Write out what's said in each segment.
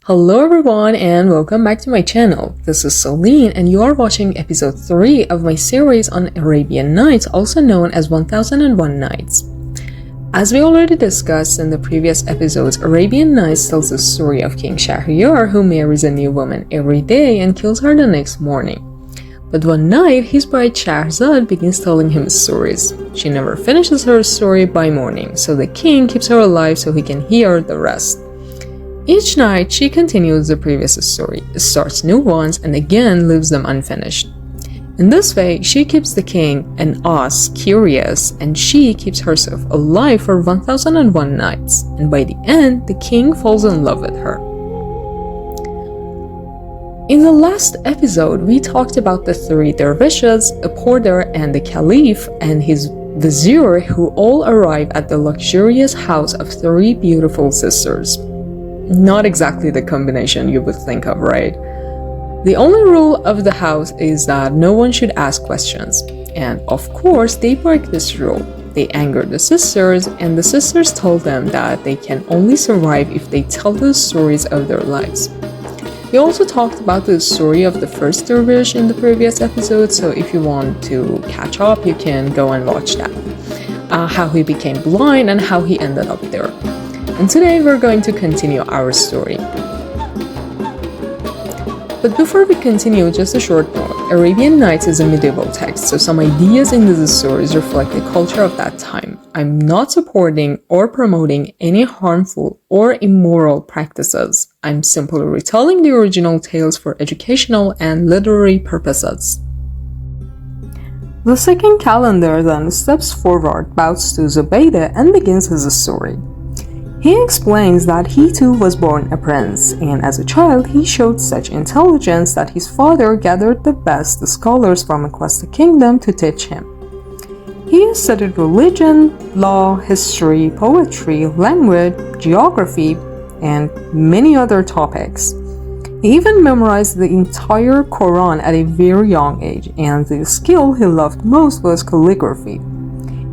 Hello everyone and welcome back to my channel. This is Celine and you are watching episode 3 of my series on Arabian Nights, also known as 1001 Nights. As we already discussed in the previous episodes, Arabian Nights tells the story of King Shahryar who marries a new woman every day and kills her the next morning. But one night, his bride Shahrazad begins telling him stories. She never finishes her story by morning, so the king keeps her alive so he can hear the rest. Each night, she continues the previous story, starts new ones, and again leaves them unfinished. In this way, she keeps the king and us curious, and she keeps herself alive for 1001 nights, and by the end, the king falls in love with her. In the last episode, we talked about the 3 dervishes, a porter, and the caliph and his vizier who all arrive at the luxurious house of 3 beautiful sisters. Not exactly the combination you would think of, right? The only rule of the house is that no one should ask questions. And of course, they break this rule. They anger the sisters, and the sisters told them that they can only survive if they tell the stories of their lives. We also talked about the story of the first dervish in the previous episode, so if you want to catch up, you can go and watch that. How he became blind and how he ended up there. And today we're going to continue our story. But before we continue, just a short note. Arabian Nights is a medieval text, so some ideas in these stories reflect the culture of that time. I'm not supporting or promoting any harmful or immoral practices. I'm simply retelling the original tales for educational and literary purposes. The second calendar then steps forward, bows to Zubaydah, and begins his story. He explains that he too was born a prince, and as a child he showed such intelligence that his father gathered the best scholars from across the kingdom to teach him. He studied religion, law, history, poetry, language, geography, and many other topics. He even memorized the entire Quran at a very young age, and the skill he loved most was calligraphy.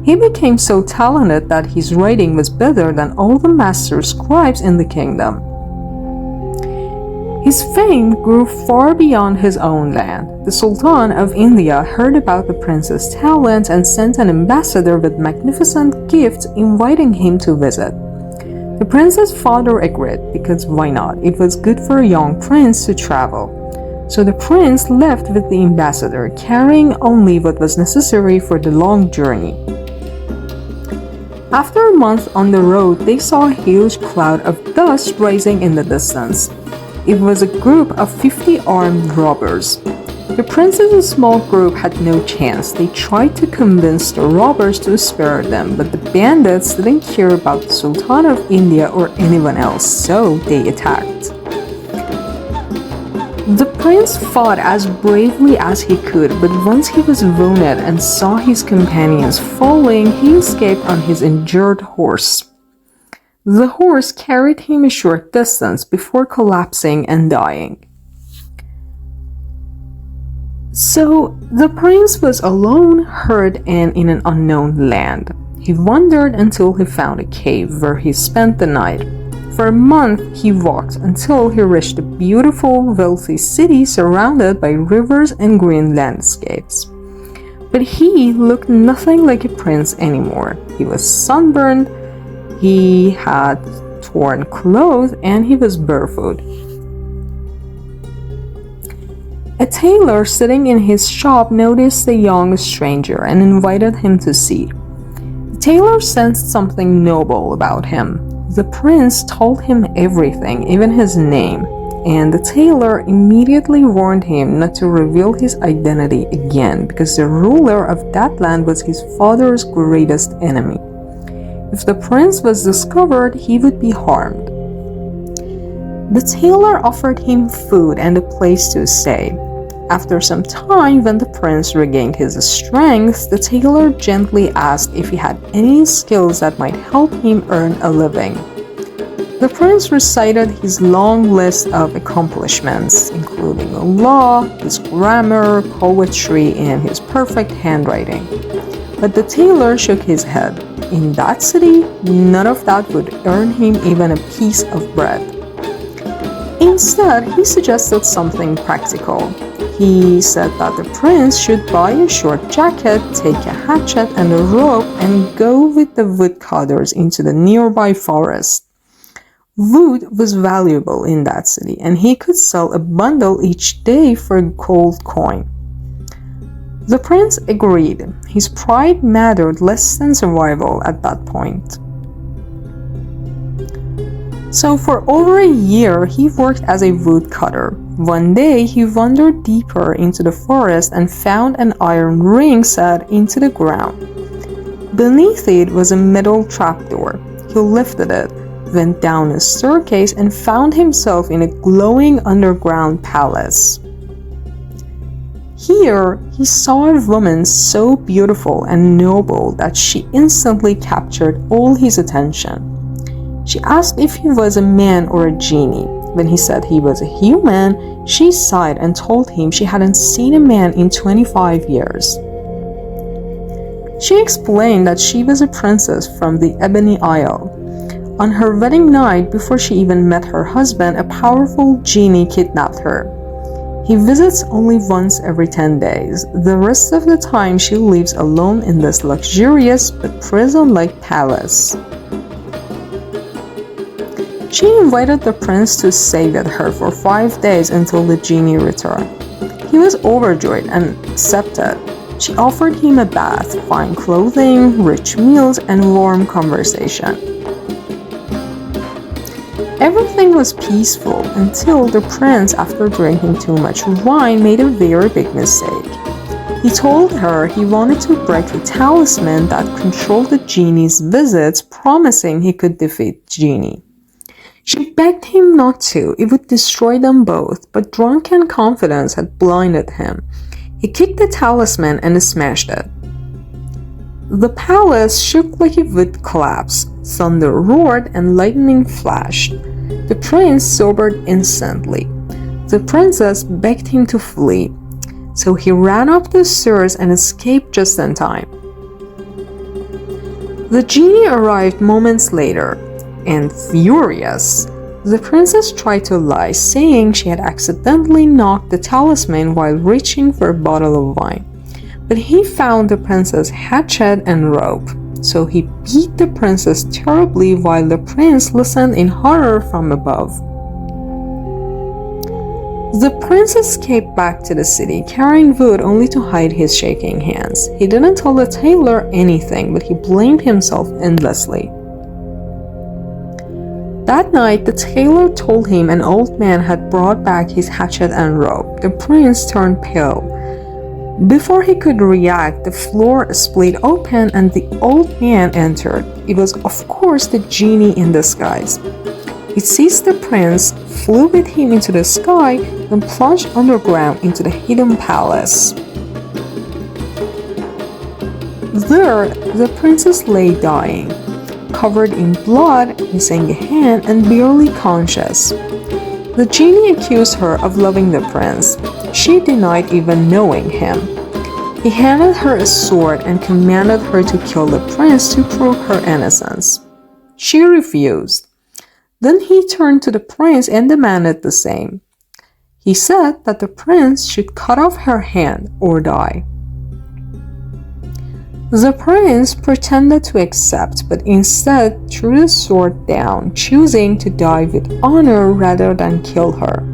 He became so talented that his writing was better than all the master scribes in the kingdom. His fame grew far beyond his own land. The Sultan of India heard about the prince's talent and sent an ambassador with magnificent gifts inviting him to visit. The prince's father agreed because why not? It was good for a young prince to travel. So the prince left with the ambassador, carrying only what was necessary for the long journey. After a month on the road, they saw a huge cloud of dust rising in the distance. It was a group of 50 armed robbers. The prince's small group had no chance. They tried to convince the robbers to spare them, but the bandits didn't care about the Sultan of India or anyone else, so they attacked. The prince fought as bravely as he could, but once he was wounded and saw his companions falling, he escaped on his injured horse. The horse carried him a short distance before collapsing and dying. So the prince was alone, hurt, and in an unknown land. He wandered until he found a cave where he spent the night. For a month, he walked until he reached a beautiful, wealthy city surrounded by rivers and green landscapes. But he looked nothing like a prince anymore. He was sunburned, he had torn clothes, and he was barefoot. A tailor sitting in his shop noticed the young stranger and invited him to see. The tailor sensed something noble about him. The prince told him everything, even his name, and the tailor immediately warned him not to reveal his identity again because the ruler of that land was his father's greatest enemy. If the prince was discovered, he would be harmed. The tailor offered him food and a place to stay. After some time, when the prince regained his strength, the tailor gently asked if he had any skills that might help him earn a living. The prince recited his long list of accomplishments, including law, his grammar, poetry, and his perfect handwriting. But the tailor shook his head. In that city, none of that would earn him even a piece of bread. instead, he suggested something practical. He said that the prince should buy a short jacket, take a hatchet and a rope, and go with the woodcutters into the nearby forest. Wood was valuable in that city, and he could sell a bundle each day for a gold coin. The prince agreed. His pride mattered less than survival at that point. So for over a year, he worked as a woodcutter. One day, he wandered deeper into the forest and found an iron ring set into the ground. Beneath it was a metal trapdoor. He lifted it, went down a staircase, and found himself in a glowing underground palace. Here, he saw a woman so beautiful and noble that she instantly captured all his attention. She asked if he was a man or a genie. When he said he was a human, she sighed and told him she hadn't seen a man in 25 years. She explained that she was a princess from the Ebony Isle. On her wedding night, before she even met her husband, a powerful genie kidnapped her. He visits only once every 10 days. The rest of the time, she lives alone in this luxurious but prison-like palace. She invited the prince to stay with her for 5 days until the genie returned. He was overjoyed and accepted. She offered him a bath, fine clothing, rich meals, and warm conversation. Everything was peaceful until the prince, after drinking too much wine, made a very big mistake. He told her he wanted to break the talisman that controlled the genie's visits, promising he could defeat the genie. She begged him not to, it would destroy them both, but drunken confidence had blinded him. He kicked the talisman and smashed it. The palace shook like it would collapse, thunder roared, and lightning flashed. The prince sobered instantly. The princess begged him to flee, so he ran up the stairs and escaped just in time. The genie arrived moments later, and furious, the princess tried to lie, saying she had accidentally knocked the talisman while reaching for a bottle of wine. But he found the princess' hatchet and rope, so he beat the princess terribly while the prince listened in horror from above. The prince escaped back to the city, carrying wood only to hide his shaking hands. He didn't tell the tailor anything, but he blamed himself endlessly. That night, the tailor told him an old man had brought back his hatchet and rope. The prince turned pale. Before he could react, the floor split open and the old man entered. It was, of course, the genie in disguise. He seized the prince, flew with him into the sky, and plunged underground into the hidden palace. There, the princess lay dying, covered in blood, missing a hand, and barely conscious. The genie accused her of loving the prince. She denied even knowing him. He handed her a sword and commanded her to kill the prince to prove her innocence. She refused. Then he turned to the prince and demanded the same. He said that the prince should cut off her hand or die. The prince pretended to accept, but instead threw the sword down, choosing to die with honor rather than kill her.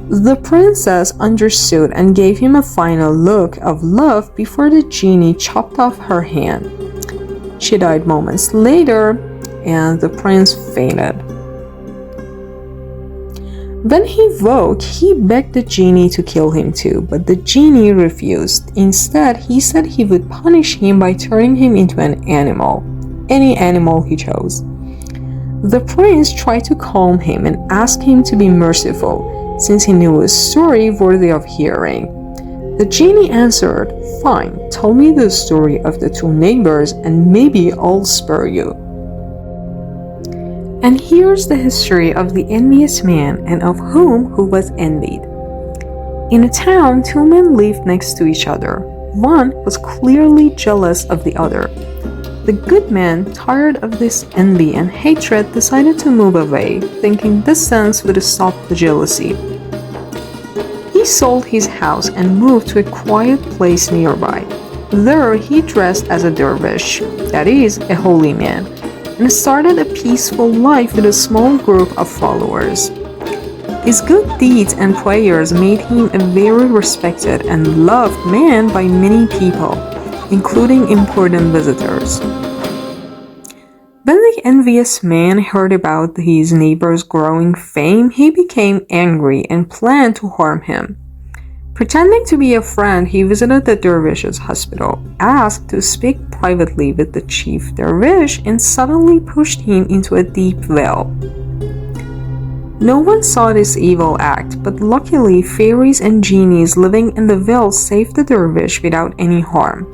The princess understood and gave him a final look of love before the genie chopped off her hand. She died moments later, and the prince fainted. When he woke, he begged the genie to kill him too, but the genie refused. Instead, he said he would punish him by turning him into an animal, any animal he chose. The prince tried to calm him and asked him to be merciful, since he knew a story worthy of hearing. The genie answered, "Fine, tell me the story of the two neighbors and maybe I'll spare you." And here's the history of the envious man and of who was envied. In a town, two men lived next to each other. One was clearly jealous of the other. The good man, tired of this envy and hatred, decided to move away, thinking distance would stop the jealousy. He sold his house and moved to a quiet place nearby. There he dressed as a dervish, that is, a holy man, and started a peaceful life with a small group of followers. His good deeds and prayers made him a very respected and loved man by many people, including important visitors. When the envious man heard about his neighbor's growing fame, he became angry and planned to harm him. Pretending to be a friend, he visited the dervish's hospital, asked to speak privately with the chief dervish, and suddenly pushed him into a deep well. No one saw this evil act, but luckily fairies and genies living in the well saved the dervish without any harm.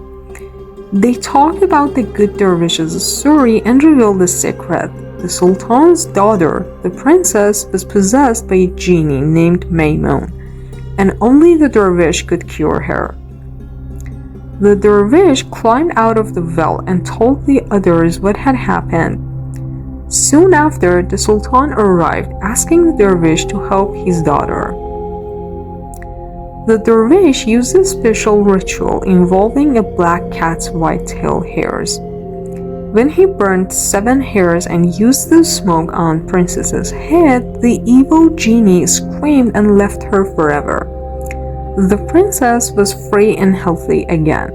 They talked about the good dervish's story and revealed the secret. The sultan's daughter, the princess, was possessed by a genie named Maymun, and only the dervish could cure her. The dervish climbed out of the well and told the others what had happened. Soon after, the sultan arrived, asking the dervish to help his daughter. The dervish used a special ritual involving a black cat's white tail hairs. When he burned 7 hairs and used the smoke on princess's head, the evil genie screamed and left her forever. The princess was free and healthy again.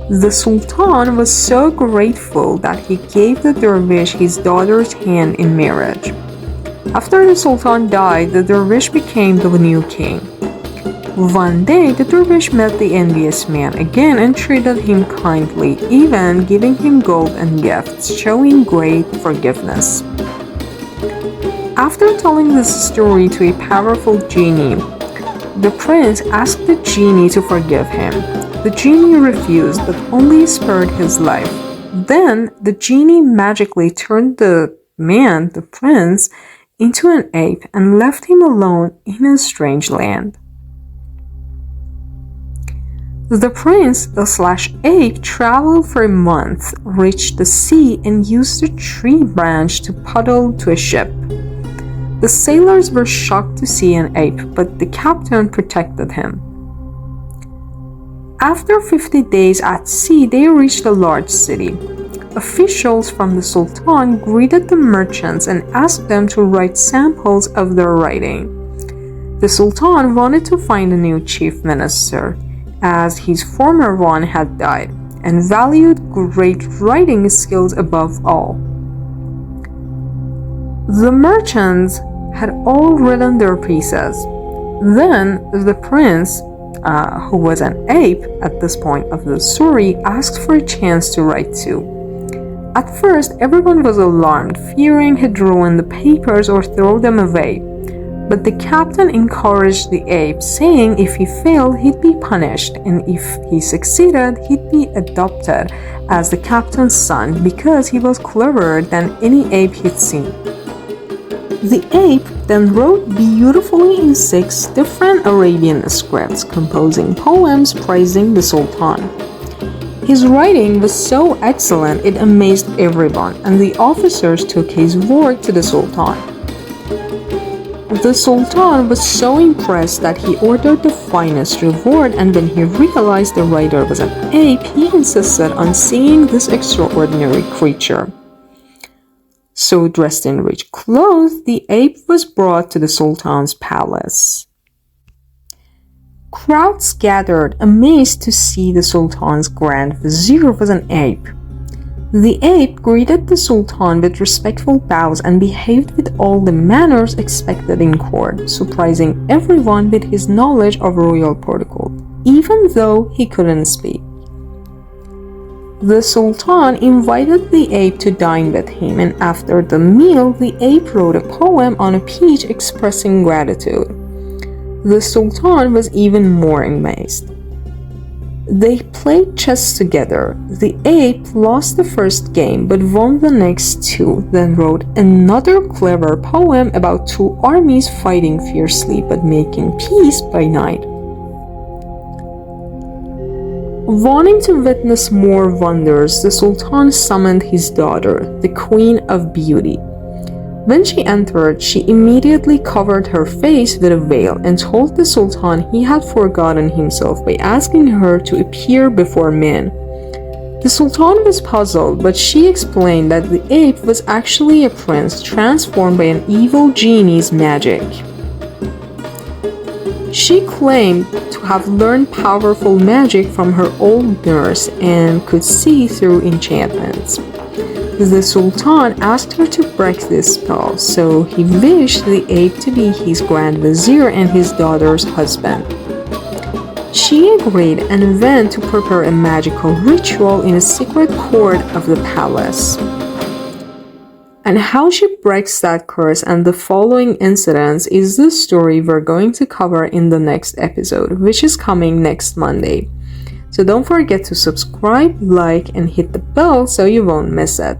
The sultan was so grateful that he gave the dervish his daughter's hand in marriage. After the sultan died, the dervish became the new king. One day, the dervish met the envious man again and treated him kindly, even giving him gold and gifts, showing great forgiveness. After telling this story to a powerful genie, the prince asked the genie to forgive him. The genie refused, but only spared his life. Then, the genie magically turned the prince, into an ape and left him alone in a strange land. The prince/ape traveled for a month, reached the sea, and used a tree branch to paddle to a ship. The sailors were shocked to see an ape, but the captain protected him. After 50 days at sea, they reached a large city. Officials from the sultan greeted the merchants and asked them to write samples of their writing. The sultan wanted to find a new chief minister, as his former one had died, and valued great writing skills above all. The merchants had all written their pieces. Then the prince, who was an ape at this point of the story, asked for a chance to write too. At first, everyone was alarmed, fearing he'd ruin the papers or throw them away. But the captain encouraged the ape, saying if he failed, he'd be punished, and if he succeeded, he'd be adopted as the captain's son because he was cleverer than any ape he'd seen. The ape then wrote beautifully in 6 different Arabian scripts, composing poems praising the sultan. His writing was so excellent it amazed everyone, and the officers took his work to the sultan. The sultan was so impressed that he ordered the finest reward, and when he realized the writer was an ape, he insisted on seeing this extraordinary creature. So, dressed in rich clothes, the ape was brought to the sultan's palace. Crowds gathered, amazed to see the sultan's grand vizier was an ape. The ape greeted the sultan with respectful bows and behaved with all the manners expected in court, surprising everyone with his knowledge of royal protocol, even though he couldn't speak. The sultan invited the ape to dine with him, and after the meal, the ape wrote a poem on a peach expressing gratitude. The sultan was even more amazed. They played chess together. The ape lost the first game but won the next 2, then wrote another clever poem about 2 armies fighting fiercely but making peace by night. Wanting to witness more wonders, the Sultan summoned his daughter, the Queen of Beauty. When she entered, she immediately covered her face with a veil and told the Sultan he had forgotten himself by asking her to appear before men. The Sultan was puzzled, but she explained that the ape was actually a prince transformed by an evil genie's magic. She claimed to have learned powerful magic from her old nurse and could see through enchantments. The Sultan asked her to break this spell, so he wished the ape to be his grand vizier and his daughter's husband. She agreed and went to prepare a magical ritual in a secret court of the palace. And how she breaks that curse and the following incidents is the story we're going to cover in the next episode, which is coming next Monday. So don't forget to subscribe, like, and hit the bell so you won't miss it.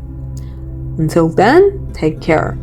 Until then, take care.